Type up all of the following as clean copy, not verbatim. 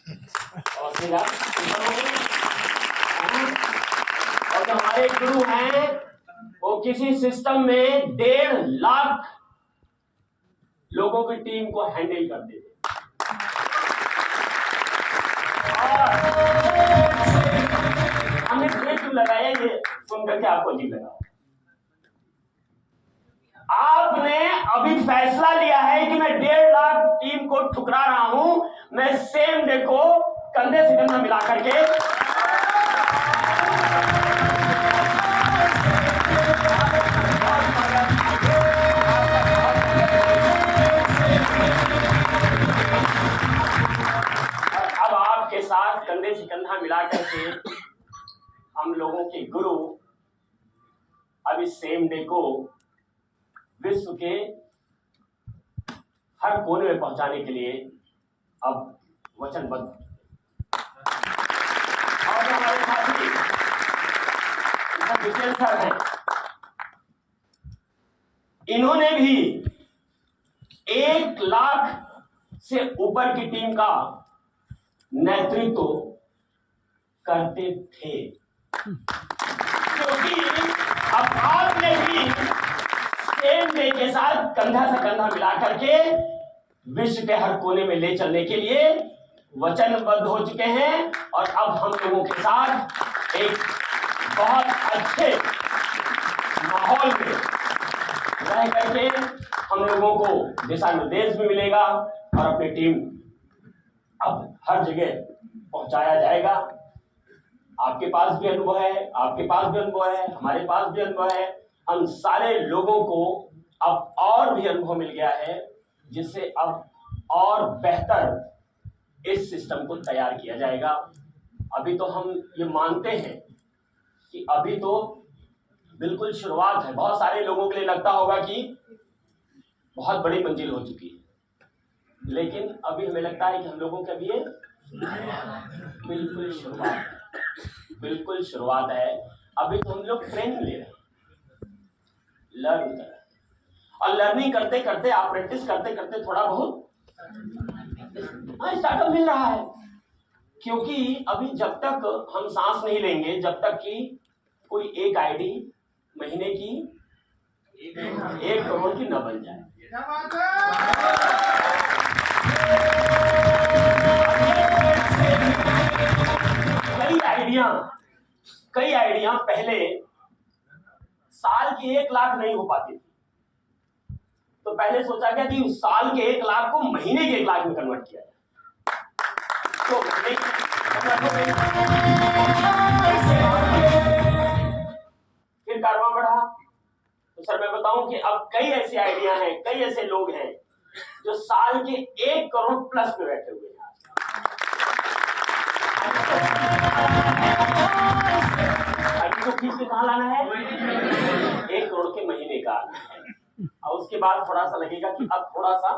और जो हमारे गुरु हैं वो किसी सिस्टम में 1.5 लाख लोगों की टीम को हैंडल करते थे। हमने ब्रेक क्यों लगाया, ये सुन करके आपको अजीब लगा। आपने अभी फैसला लिया है कि मैं 1.5 लाख टीम को ठुकरा रहा हूं, मैं सेम डे को कंधे से कंधा मिला करके अब आपके साथ कंधे से कंधा मिला करके हम लोगों के गुरु अब इस सेम डे को विश्व के हर कोने में पहुंचाने के लिए अब वचनबद्ध। और हमारे साथी विशेष सर हैं, इन्होंने भी 1 लाख से ऊपर की टीम का नेतृत्व करते थे, क्योंकि अब आपने भी सेम डे के साथ कंधा से कंधा मिला करके विश्व के हर कोने में ले चलने के लिए वचनबद्ध हो चुके हैं। और अब हम लोगों के साथ एक बहुत अच्छे माहौल में रह करके हम लोगों को दिशा निर्देश भी मिलेगा और अपनी टीम अब हर जगह पहुंचाया जाएगा। आपके पास भी अनुभव है, आपके पास भी अनुभव है, हमारे पास भी अनुभव है। हम सारे लोगों को अब और भी अनुभव मिल गया है, जिससे अब और बेहतर इस सिस्टम को तैयार किया जाएगा। अभी तो हम ये मानते हैं कि अभी तो बिल्कुल शुरुआत है। बहुत सारे लोगों के लिए लगता होगा कि बहुत बड़ी मंजिल हो चुकी है, लेकिन अभी हमें लगता है कि हम लोगों के अभी बिल्कुल शुरुआत है, बिल्कुल शुरुआत है। अभी तो हम लोग ट्रेनिंग ले रहे हैं, लर्न कर रहे हैं, और लर्निंग करते करते, आप प्रैक्टिस करते करते थोड़ा बहुत स्टार्टअप मिल रहा है। क्योंकि अभी जब तक हम सांस नहीं लेंगे, जब तक कि कोई एक आईडी महीने की 1 करोड़ की न बन जाए। कई आइडिया पहले साल की 1 लाख नहीं हो पाती थी, तो पहले सोचा गया कि उस साल के 1 लाख को महीने के 1 लाख में कन्वर्ट किया जाए। तो फिर कारवां बढ़ा। तो सर मैं बताऊं कि अब कई ऐसे आइडिया हैं, कई ऐसे लोग हैं जो साल के 1 करोड़ प्लस में बैठे हुए हैं। तो फीस में कहाँ लाना है? 1 करोड़ के महीने का आना है। और उसके बाद थोड़ा सा लगेगा कि अब थोड़ा सा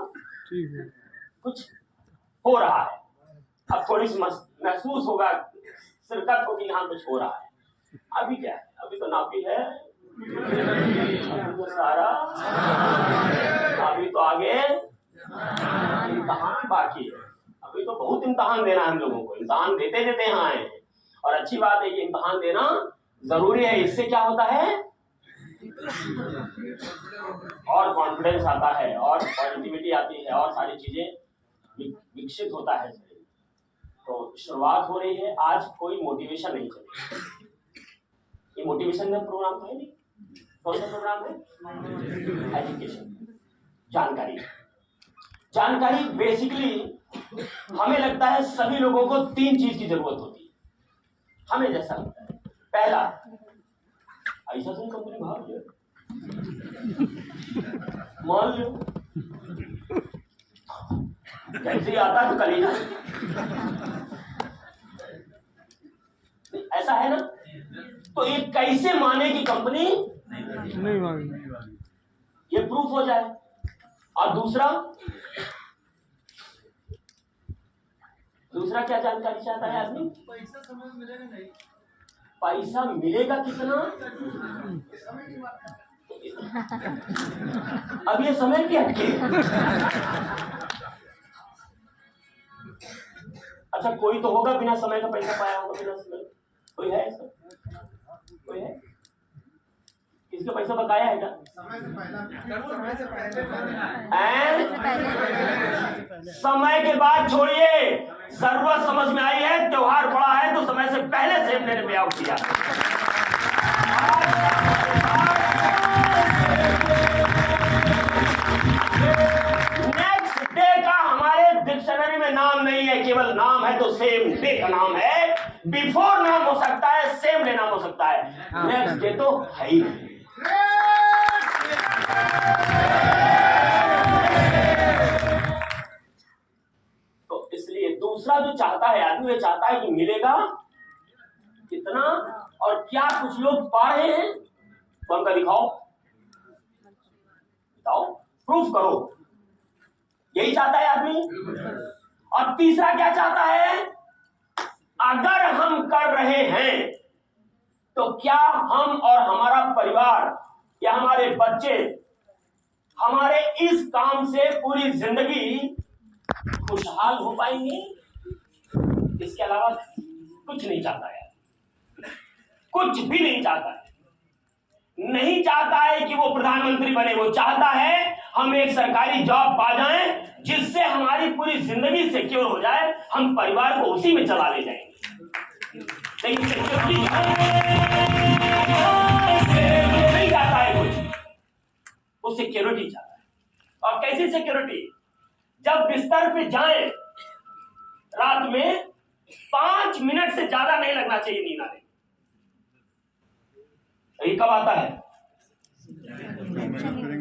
कुछ हो रहा है, अब थोड़ी सी महसूस होगा, शिरकत होगी, यहाँ कुछ हो रहा है। अभी क्या है? अभी तो नापी है, अभी तो सारा, अभी तो आगे इम्तहान बाकी है। अभी तो बहुत इम्तहान देना है हम लोगों को, इम्तहान देते देते यहाँ आए हैं। और अच्छी बात है कि इम्तहान देना जरूरी है। इससे क्या होता है? और कॉन्फिडेंस आता है, और पॉजिटिविटी आती है, और सारी चीजें विकसित होता है। तो शुरुआत हो रही है। आज कोई मोटिवेशन नहीं चलेगा। ये मोटिवेशन में प्रोग्राम तो है नहीं। कौन सा प्रोग्राम है? एजुकेशन, जानकारी। जानकारी बेसिकली हमें लगता है सभी लोगों को 3 चीज की जरूरत होती है, हमें जैसा लगता है। पहला, ऐसा तुम कंपनी भाग लो, मान लो कैसे आता तो कल ही ऐसा है ना। तो ये कैसे माने की कंपनी नहीं माने, ये प्रूफ हो जाए। और दूसरा क्या जानकारी चाहता है आदमी? पैसा समय मिलेगा नहीं। पैसा मिलेगा कितना? अब ये समय की हटके, अब अच्छा कोई तो होगा बिना समय का पैसा पाया होगा, बिना समय, कोई है ऐसा? कोई है किसका पैसा बकाया है क्या? समय के बाद छोड़िए, जरूरत समझ में आई है, त्योहार बड़ा है तो समय से पहले सेब लेने पे आउट किया। नेक्स्ट डे का हमारे डिक्शनरी में नाम नहीं है, केवल नाम है तो सेम डे का नाम है। बिफोर नाम हो सकता है, सेम डे नाम हो सकता है, नेक्स्ट डे तो है ही नहीं। तो इसलिए दूसरा जो चाहता है आदमी, चाहता है कि मिलेगा कितना और क्या कुछ लोग पा रहे हैं, कौन का दिखाओ, बताओ, प्रूफ करो, यही चाहता है आदमी। और तीसरा क्या चाहता है, अगर हम कर रहे हैं तो क्या हम और हमारा परिवार या हमारे बच्चे हमारे इस काम से पूरी जिंदगी खुशहाल हो पाएंगे? इसके अलावा कुछ नहीं चाहता है, कुछ भी नहीं चाहता है। नहीं चाहता है कि वो प्रधानमंत्री बने, वो चाहता है हम एक सरकारी जॉब पा जाएं जिससे हमारी पूरी जिंदगी सिक्योर हो जाए, हम परिवार को उसी में चला ले जाएंगे। लेकिन सिक्योरिटी नहीं चाहता है कुछ, वो सिक्योरिटी चाहता है। और कैसी सिक्योरिटी? जब बिस्तर पे जाएं रात में 5 मिनट से ज्यादा नहीं लगना चाहिए नींद आने। ये कब आता है?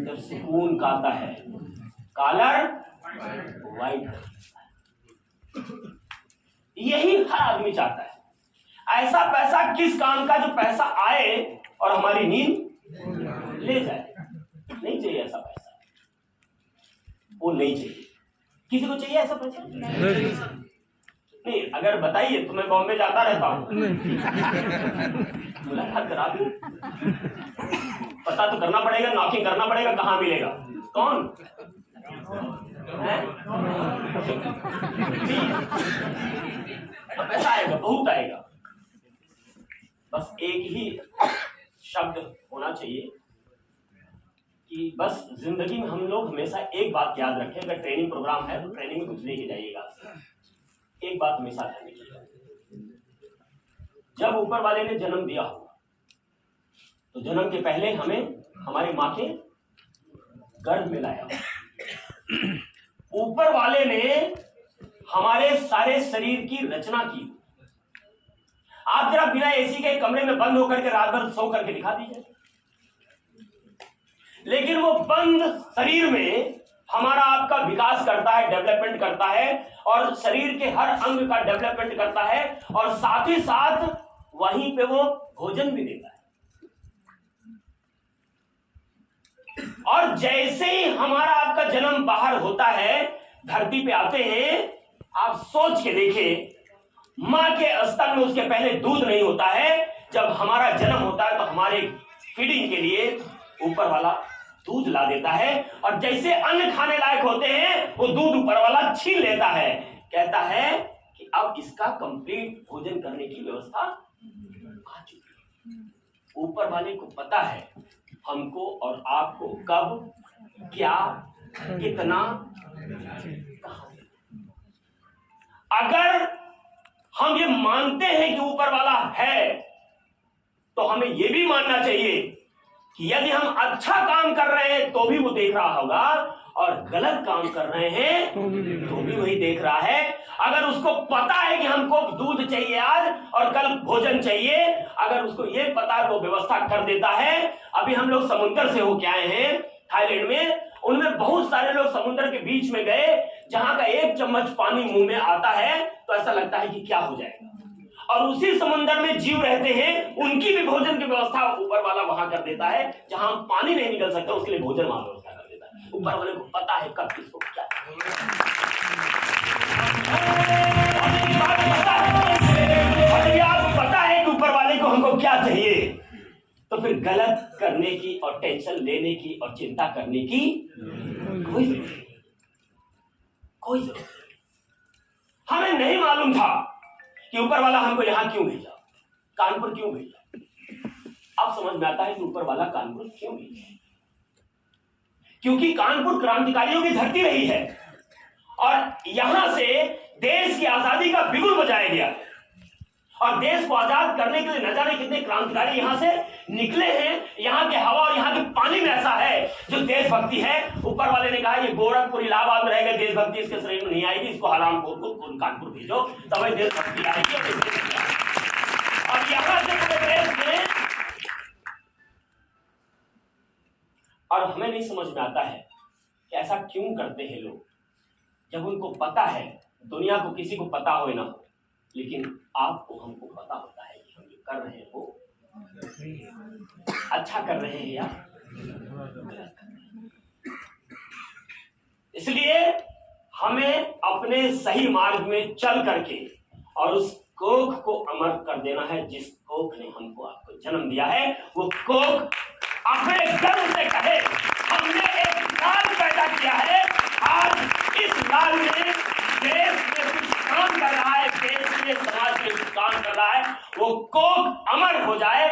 जब सुकून का आता है, कॉलर वाइट। यही हर आदमी चाहता है। ऐसा पैसा किस काम का जो पैसा आए और हमारी नींद ले जाए? नहीं चाहिए ऐसा पैसा, वो नहीं चाहिए। किसी को चाहिए ऐसा पैसा? नहीं। अगर बताइए तो मैं बॉम्बे जाता रहता हूँ, मुलाकात करा दूं, पता तो करना पड़ेगा, नॉकिंग करना पड़ेगा, कहाँ मिलेगा, कौन है? पैसा आएगा, बहुत आएगा। बस एक ही शब्द होना चाहिए कि बस जिंदगी में हम लोग हमेशा एक बात याद रखें। अगर ट्रेनिंग प्रोग्राम है तो ट्रेनिंग में कुछ लेके जाइएगा, एक बात हमेशा ध्यान रखिएगा, जब ऊपर वाले ने जन्म दिया होगा तो जन्म के पहले हमें हमारी माँ के गर्भ में लाया। ऊपर वाले ने हमारे सारे शरीर की रचना की। आप जरा बिना एसी के कमरे में बंद होकर के रात भर सो करके दिखा दीजिए, लेकिन वो बंद शरीर में हमारा आपका विकास करता है, डेवलपमेंट करता है, और शरीर के हर अंग का डेवलपमेंट करता है, और साथ ही साथ वहीं पे वो भोजन भी देता है। और जैसे ही हमारा आपका जन्म बाहर होता है, धरती पे आते हैं, आप सोच के देखें, मां के स्तन में उसके पहले दूध नहीं होता है। जब हमारा जन्म होता है तो हमारे फीडिंग के लिए ऊपर वाला दूध ला देता है, और जैसे अन्न खाने लायक होते हैं वो दूध ऊपर वाला छीन लेता है, कहता है कि अब इसका कंप्लीट भोजन करने की व्यवस्था आ चुकी है। ऊपर वाले को पता है हमको और आपको कब, क्या, कितना, कहां। अगर हम ये मानते हैं कि ऊपर वाला है तो हमें यह भी मानना चाहिए कि यदि हम अच्छा काम कर रहे हैं तो भी वो देख रहा होगा, और गलत काम कर रहे हैं तो भी वही देख रहा है। अगर उसको पता है कि हमको दूध चाहिए आज और कल भोजन चाहिए, अगर उसको ये पता है वो व्यवस्था कर देता है। अभी हम लोग समुद्र से होके आए हैं थाईलैंड में, उनमें बहुत सारे लोग समुद्र के बीच में गए, जहां का एक चम्मच पानी मुंह में आता है तो ऐसा लगता है कि क्या हो जाएगा, और उसी समुद्र में जीव रहते हैं, उनकी भी भोजन की व्यवस्था ऊपर वाला वहां कर देता है। जहां पानी नहीं निकल सकता उसके लिए भोजन वहां व्यवस्था कर देता है। ऊपर वाले को पता है कब किसको क्या पता है कि ऊपर वाले को हमको क्या चाहिए, तो फिर गलत करने की और टेंशन लेने की और चिंता करने की कोई जरूरत नहीं। हमें नहीं मालूम था कि ऊपर वाला हमको यहां क्यों भेजा, कानपुर क्यों भेजा। अब समझ में आता है कि ऊपर वाला कानपुर क्यों भेजा। क्योंकि कानपुर क्रांतिकारियों की धरती रही है और यहां से देश की आजादी का बिगुल बजाया गया और देश को आजाद करने के लिए न जाने कितने क्रांतिकारी यहां से निकले हैं। यहां के हवा और यहां के पानी में ऐसा है जो देशभक्ति है। ऊपर वाले ने कहा ये गोरखपुर इलाहाबाद में रहेगा, देशभक्ति इसके शरीर में नहीं आएगी, इसको हरामखोर को कानपुर भेजो तब देशभक्ति आएगी। और यहां से पूरे देश में, और हमें नहीं समझ में आता है कि ऐसा क्यों करते हैं लोग, जब उनको पता है, दुनिया को किसी को पता हो ना हो, लेकिन आपको हमको पता होता है कि हम जो कर रहे हैं वो अच्छा कर रहे हैं या इसलिए हमें अपने सही मार्ग में चल करके और उस कोख को अमर कर देना है। जिस कोख ने हमको आपको जन्म दिया है वो कोख अपने गर्व से कहे हमने एक लाल पैदा किया है। आज इस लाल में देश में कुछ काम कर रहा है, देश में समाज में कुछ काम कर रहा है, वो कोख अमर हो जाए,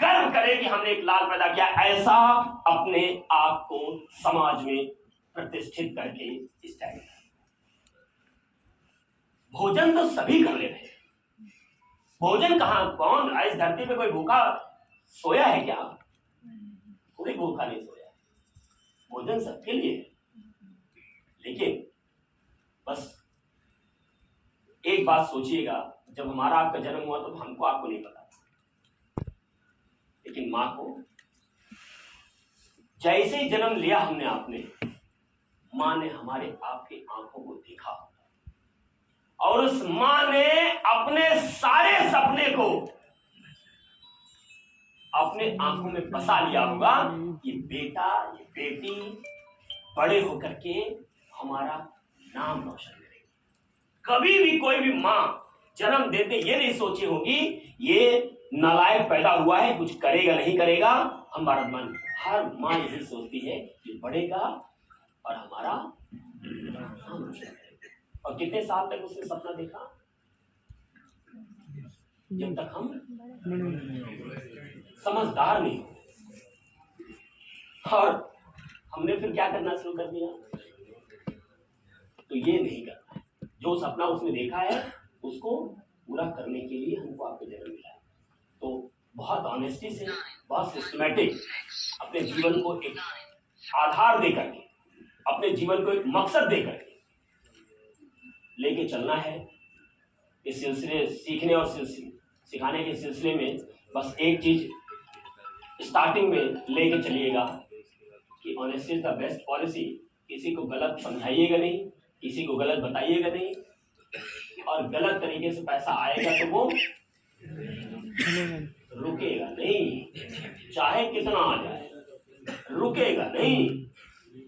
गर्व करे कि हमने एक लाल पैदा किया। ऐसा अपने आप को समाज में प्रतिष्ठित करके इस टाइम भोजन तो सभी कर लेते हैं। भोजन कहां, कौन इस धरती पे कोई भूखा सोया है क्या? कोई भूखा नहीं सोया। भोजन सबके लिए है, लेकिन बस एक बात सोचिएगा, जब हमारा आपका जन्म हुआ तो हमको आपको नहीं पता, लेकिन मां को जैसे ही जन्म लिया हमने आपने, मां ने हमारे आपके आंखों को देखा और उस मां ने अपने सारे सपने को अपने आंखों में बसा लिया होगा। ये बेटा, ये बेटी बड़े होकर के हमारा नाम रोशन करेगी। कभी भी कोई भी मां जन्म देते ये नहीं सोची होगी ये नालायक पैदा हुआ है, कुछ करेगा नहीं करेगा। हमारा मन, हर मां यही सोचती है कि बढ़ेगा और हमारा नाम रोशन करेगा। और कितने साल तक उसने सपना देखा? जब तक हम समझदार नहीं हो। और हमने फिर क्या करना शुरू कर दिया? तो ये नहीं करना है। जो सपना उसने देखा है उसको पूरा करने के लिए हमको आपको जन्म मिला है। तो बहुत ऑनेस्टी से, बहुत सिस्टमैटिक अपने जीवन को एक आधार देकर के, अपने जीवन को एक मकसद देकर के लेके चलना है। इस सिलसिले, सीखने और सिखाने के सिलसिले में बस एक चीज स्टार्टिंग में लेके चलिएगा कि honesty is the best policy. किसी को गलत समझाइएगा नहीं, किसी को गलत बताइएगा नहीं, और गलत तरीके से पैसा आएगा तो वो रुकेगा नहीं, चाहे कितना आ जाए रुकेगा नहीं।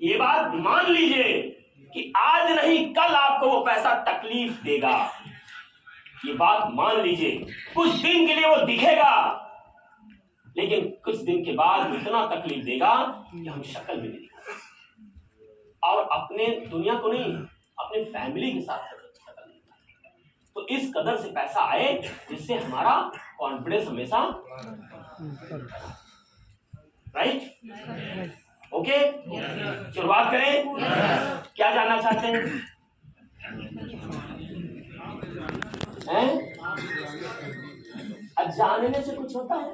ये बात मान लीजिए कि आज नहीं कल आपको वो पैसा तकलीफ देगा। ये बात मान लीजिए, कुछ दिन के लिए वो दिखेगा, लेकिन कुछ दिन के बाद इतना तकलीफ देगा कि हम शक्ल में नहीं दिखा। और अपने दुनिया को नहीं, अपने फैमिली के साथ शक्ल नहीं दिखा। तो इस कदर से पैसा आए जिससे हमारा कॉन्फिडेंस हमेशा, राइट? ओके, शुरुआत करें। क्या जानना चाहते हैं? जानने से कुछ होता है?